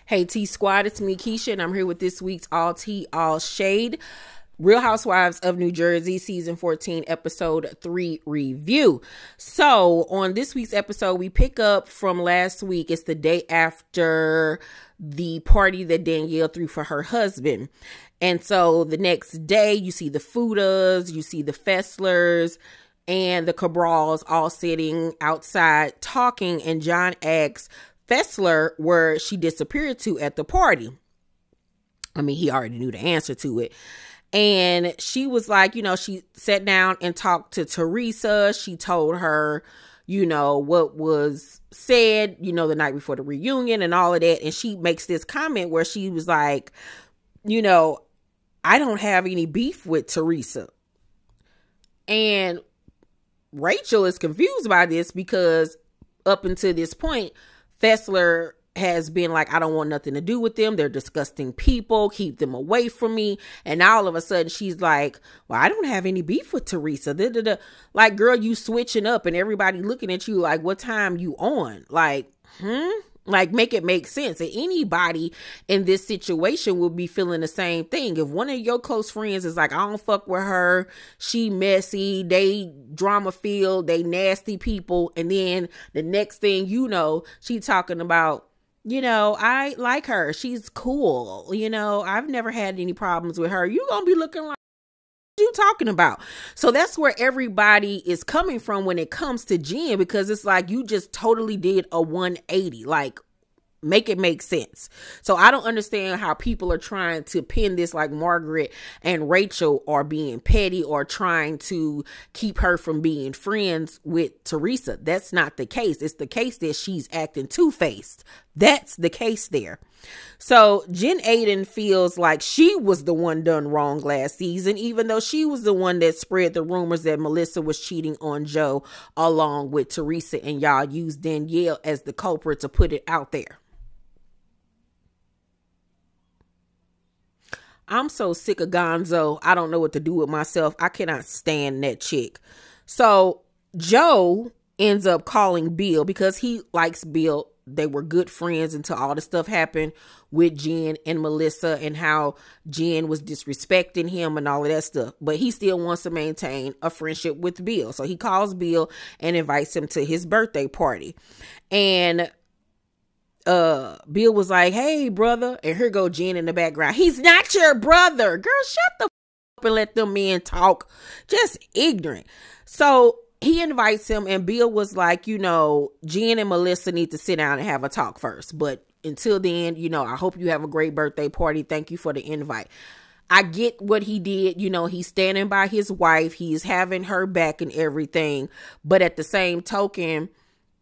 Hey T Squad, it's me Keisha, and I'm here with this week's All Tea, All Shade Real Housewives of New Jersey Season 14 Episode 3 review. So on this week's episode, we pick up from last week. It's the day after the party that Danielle threw for her husband. And so the next day, you see the Fudas, you see the Fesslers, and the Cabrals all sitting outside talking, and John asks Fessler where she disappeared to at the party. I mean, he already knew the answer to it. And she was like, she sat down and talked to Teresa. She told her, what was said, the night before the reunion and all of that. And she makes this comment where she was like, I don't have any beef with Teresa. And Rachel is confused by this because up until this point, Fessler has been like, I don't want nothing to do with them. They're disgusting people. Keep them away from me. And now all of a sudden she's like, well, I don't have any beef with Teresa. Like, girl, you switching up and everybody looking at you like, what time you on? Like, Like, make it make sense. And anybody in this situation will be feeling the same thing. If one of your close friends is like, I don't fuck with her, she messy, they drama filled, they nasty people, and then the next thing you know, she talking about, I like her, she's cool, I've never had any problems with her. You gonna be looking like, you talking about? So that's where everybody is coming from when it comes to Jen, because it's like you just totally did a 180. Like, make it make sense. So I don't understand how people are trying to pin this like Margret and Rachel are being petty or trying to keep her from being friends with Teresa. That's not the case. It's the case that she's acting two-faced. That's the case there. So Jen Aiden feels like she was the one done wrong last season, even though she was the one that spread the rumors that Melissa was cheating on Joe along with Teresa, and y'all used Danielle as the culprit to put it out there. I'm so sick of Gonzo. I don't know what to do with myself. I cannot stand that chick. So Joe ends up calling Bill because he likes Bill. They were good friends until all the stuff happened with Jen and Melissa and how Jen was disrespecting him and all of that stuff. But he still wants to maintain a friendship with Bill. So he calls Bill and invites him to his birthday party. And Bill was like, hey, brother. And here go Jen in the background. He's not your brother. Girl, shut the up and let them men talk. Just ignorant. So he invites him, and Bill was like, Jen and Melissa need to sit down and have a talk first. But until then, I hope you have a great birthday party. Thank you for the invite. I get what he did. He's standing by his wife. He's having her back and everything. But at the same token,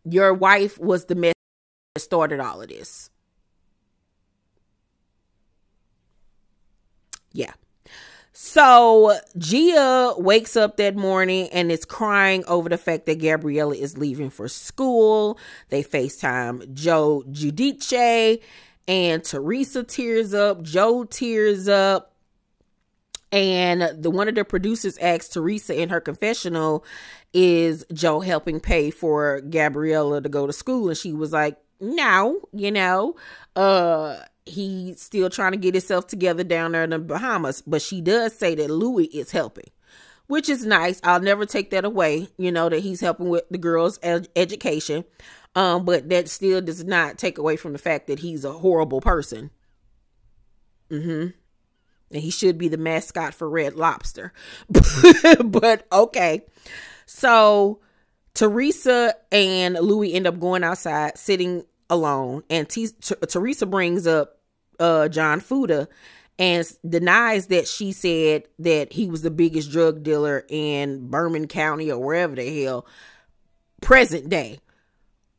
your wife was the mess that started all of this. Yeah. So Gia wakes up that morning and is crying over the fact that Gabriella is leaving for school. They FaceTime Joe Giudice, and Teresa tears up. Joe tears up. And one of the producers asked Teresa in her confessional, is Joe helping pay for Gabriella to go to school? And she was like, no, he's still trying to get himself together down there in the Bahamas. But she does say that Louie is helping, which is nice. I'll never take that away, that he's helping with the girls' education. But that still does not take away from the fact that he's a horrible person. And he should be the mascot for Red Lobster. But okay. So Teresa and Louie end up going outside, sitting alone. And Teresa brings up John Fuda and denies that she said that he was the biggest drug dealer in Berman County or wherever the hell present day.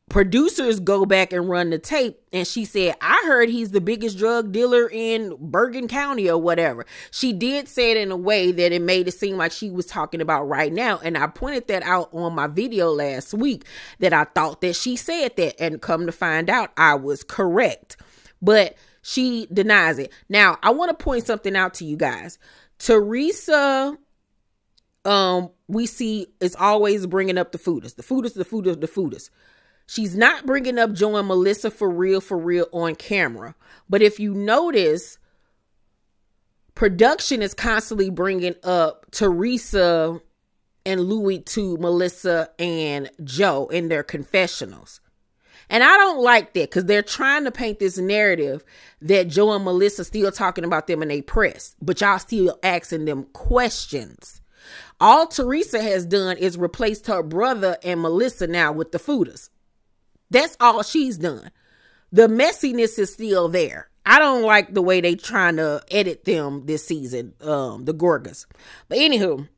Producers go back and run the tape, and she said, I heard he's the biggest drug dealer in Bergen County or whatever. She did say it in a way that it made it seem like she was talking about right now. And I pointed that out on my video last week, that I thought that she said that, and come to find out I was correct. But she denies it. Now, I want to point something out to you guys. Teresa, we see is always bringing up the Fudas. She's not bringing up Joe and Melissa for real on camera. But if you notice, production is constantly bringing up Teresa and Louie to Melissa and Joe in their confessionals. And I don't like that because they're trying to paint this narrative that Joe and Melissa still talking about them in they press, but y'all still asking them questions. All Teresa has done is replaced her brother and Melissa now with the fooders. That's all she's done. The messiness is still there. I don't like the way they trying to edit them this season, the Gorgas. But anywho,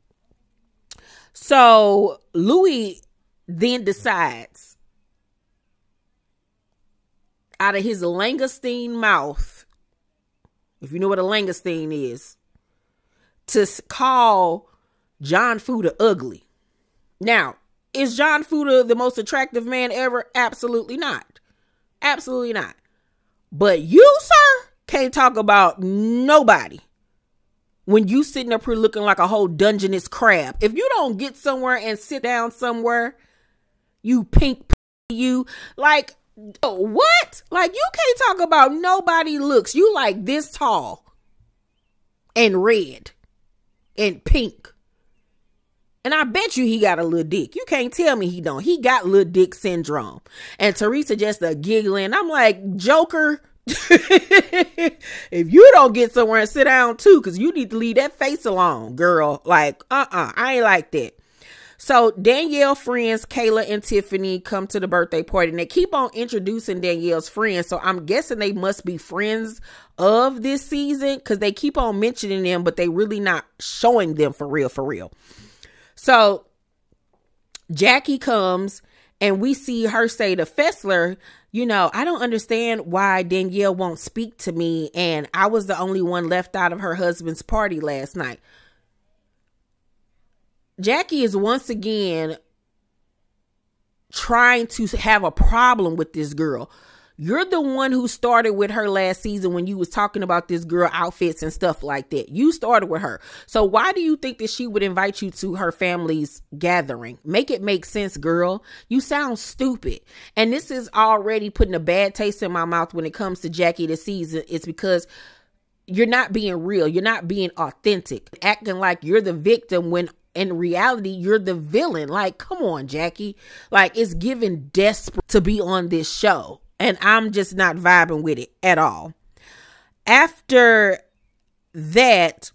so Louie then decides, out of his langoustine mouth, if you know what a langoustine is, to call John Fuda ugly. Now, is John Fuda the most attractive man ever? Absolutely not. Absolutely not. But you, sir, can't talk about nobody when you sitting up here looking like a whole Dungeness crab. If you don't get somewhere and sit down somewhere, you pink, you like, what? Like, you can't talk about nobody looks. You like this tall and red and pink. And I bet you he got a little dick. You can't tell me he don't. He got little dick syndrome. And Teresa just a giggling. I'm like, Joker, if you don't get somewhere and sit down too, because you need to leave that face alone, girl. Like, I ain't like that. So Danielle friends, Kayla and Tiffany, come to the birthday party, and they keep on introducing Danielle's friends. So I'm guessing they must be friends of this season because they keep on mentioning them, but they really not showing them for real. So Jackie comes and we see her say to Fessler, you know, I don't understand why Danielle won't speak to me, and I was the only one left out of her husband's party last night. Jackie is once again trying to have a problem with this girl. You're the one who started with her last season when you was talking about this girl outfits and stuff like that. You started with her. So why do you think that she would invite you to her family's gathering? Make it make sense, girl. You sound stupid. And this is already putting a bad taste in my mouth when it comes to Jackie this season. It's because you're not being real. You're not being authentic. Acting like you're the victim when in reality, you're the villain. Like, come on, Jackie. Like, it's giving desperate to be on this show. And I'm just not vibing with it at all. After that,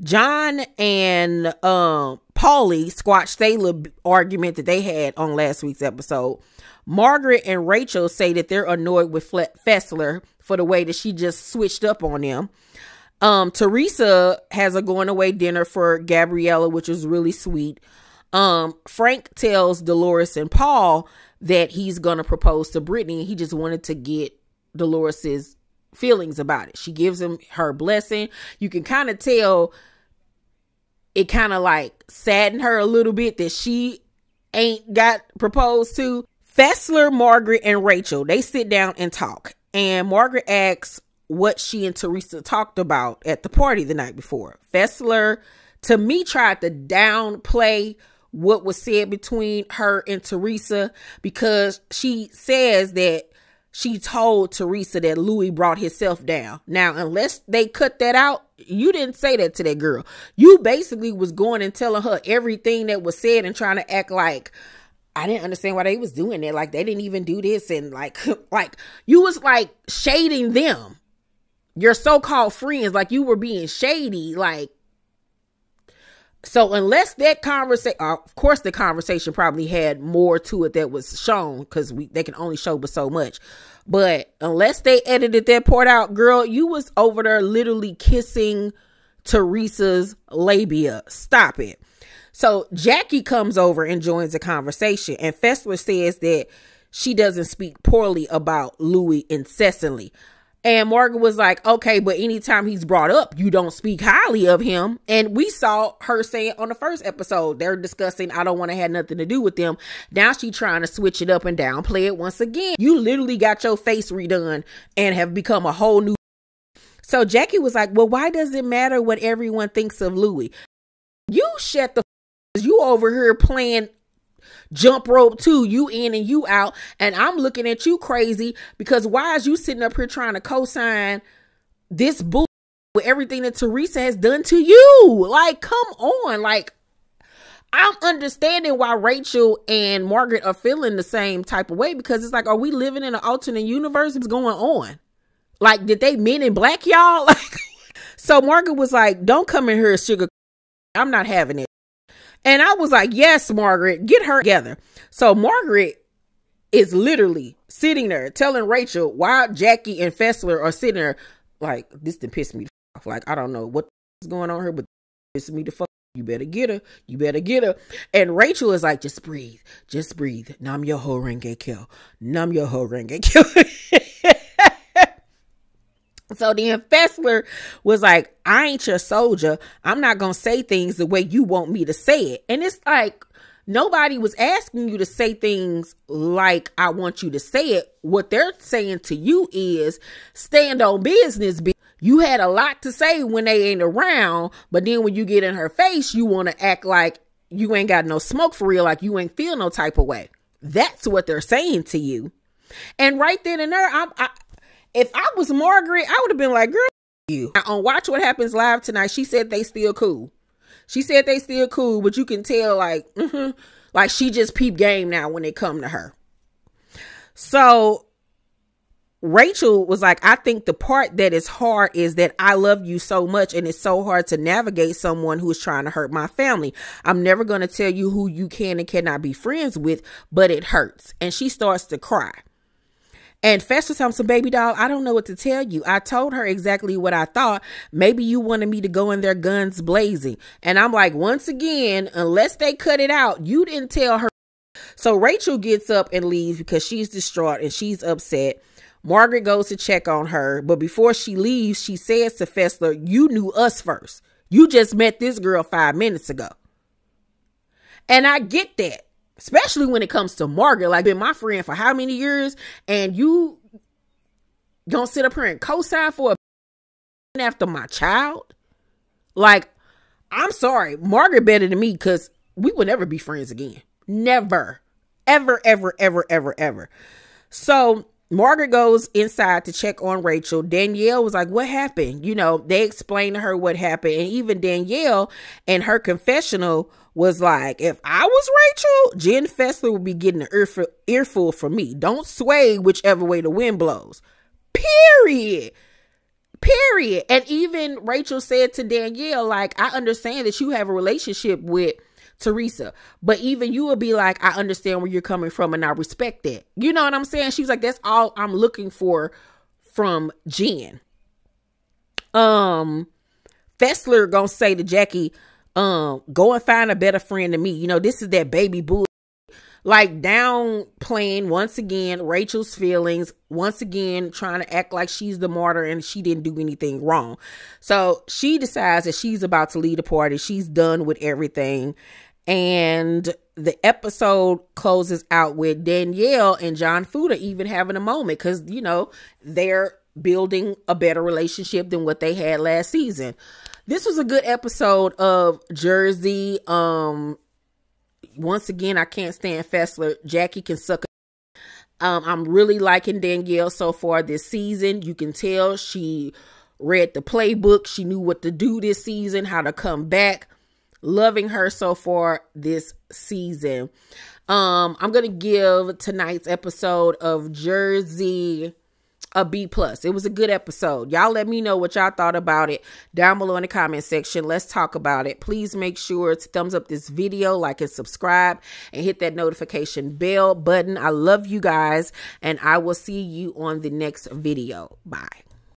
John and Paulie squashed their little argument that they had on last week's episode. Margret and Rachel say that they're annoyed with Fessler for the way that she just switched up on them. Teresa has a going away dinner for Gabriella, which is really sweet. Frank tells Dolores and Paul that he's going to propose to Brittany. He just wanted to get Dolores's feelings about it. She gives him her blessing. You can kind of tell it kind of like saddened her a little bit that she ain't got proposed to. Fessler, Margret, and Rachel, they sit down and talk. And Margret asks what she and Teresa talked about at the party the night before. Fessler, to me, tried to downplay what was said between her and Teresa because she says that she told Teresa that Louie brought himself down. Now, unless they cut that out, you didn't say that to that girl. You basically was going and telling her everything that was said and trying to act like, I didn't understand why they was doing that. Like, they didn't even do this. And like you was like shading them, your so-called friends, like you were being shady. Like, so unless that conversation, of course the conversation probably had more to it that was shown because they can only show but so much. But unless they edited that part out, girl, you was over there literally kissing Teresa's labia. Stop it. So Jackie comes over and joins the conversation, and Fessler says that she doesn't speak poorly about Louie incessantly. And Margaret was like, okay, but anytime he's brought up, you don't speak highly of him. And we saw her say it on the first episode. They're discussing, I don't want to have nothing to do with them. Now she trying to switch it up and downplay it once again. You literally got your face redone and have become a whole new. So Jackie was like, well, why does it matter what everyone thinks of Louie? You shut the you over here playing jump rope too. You in and you out. And I'm looking at you crazy because why is you sitting up here trying to co-sign this bull with everything that Teresa has done to you? Like, come on. Like, I'm understanding why Rachel and Margret are feeling the same type of way, because it's like, are we living in an alternate universe? What's going on? Like, did they Men in Black y'all? Like, so Margret was like, don't come in here, sugar. I'm not having it. And I was like, yes, Margret, get her together. So Margret is literally sitting there telling Rachel why Jackie and Fessler are sitting there like, this done pissed me off. Like, I don't know what is going on here, but this me the fuck. You better get her. You better get her. And Rachel is like, just breathe. Just breathe. Nam yo ho renge kyo. Nam yo ho renge kyo. So then Fessler was like, I ain't your soldier. I'm not going to say things the way you want me to say it. And it's like, nobody was asking you to say things like I want you to say it. What they're saying to you is stand on business. You had a lot to say when they ain't around, but then when you get in her face, you want to act like you ain't got no smoke for real, like you ain't feel no type of way. That's what they're saying to you. And right then and there, if I was Margret, I would have been like, girl, you. On Watch What Happens Live tonight, she said they still cool. She said they still cool, but you can tell like, like she just peep game now when it come to her. So Rachel was like, I think the part that is hard is that I love you so much and it's so hard to navigate someone who's trying to hurt my family. I'm never going to tell you who you can and cannot be friends with, but it hurts. And she starts to cry. And Fessler tells him, baby doll, I don't know what to tell you. I told her exactly what I thought. Maybe you wanted me to go in there guns blazing. And I'm like, once again, unless they cut it out, you didn't tell her. So Rachel gets up and leaves because she's distraught and she's upset. Margret goes to check on her, but before she leaves, she says to Fessler, you knew us first. You just met this girl 5 minutes ago. And I get that, especially when it comes to Margret. Like, been my friend for how many years, and you gonna sit up here and co-sign for a after my child? Like, I'm sorry, Margret better than me, because we will never be friends again. Never. Ever, ever, ever, ever, ever. So Margret goes inside to check on Rachel. Danielle was like, what happened? You know, they explained to her what happened. And even Danielle in her confessional was like, if I was Rachel, Jen Fessler would be getting an earful from me. Don't sway whichever way the wind blows. Period. Period. And even Rachel said to Danielle, like, I understand that you have a relationship with Teresa, but even you would be like, I understand where you're coming from and I respect that. You know what I'm saying? She was like, that's all I'm looking for from Jen. Fessler gonna say to Jackie, go and find a better friend than me. You know, this is that baby boo. Like, downplaying once again Rachel's feelings, once again trying to act like she's the martyr and she didn't do anything wrong. So she decides that she's about to lead a party. She's done with everything. And the episode closes out with Danielle and John Fuda even having a moment, because, you know, they're building a better relationship than what they had last season. This was a good episode of Jersey. Once again, I can't stand Fessler. Jackie can suck. I'm really liking Danielle so far this season. You can tell she read the playbook. She knew what to do this season, how to come back. Loving her so far this season. I'm going to give tonight's episode of Jersey a B+. It was a good episode. Y'all let me know what y'all thought about it down below in the comment section. Let's talk about it. Please make sure to thumbs up this video, like and subscribe, and hit that notification bell button. I love you guys, and I will see you on the next video. Bye.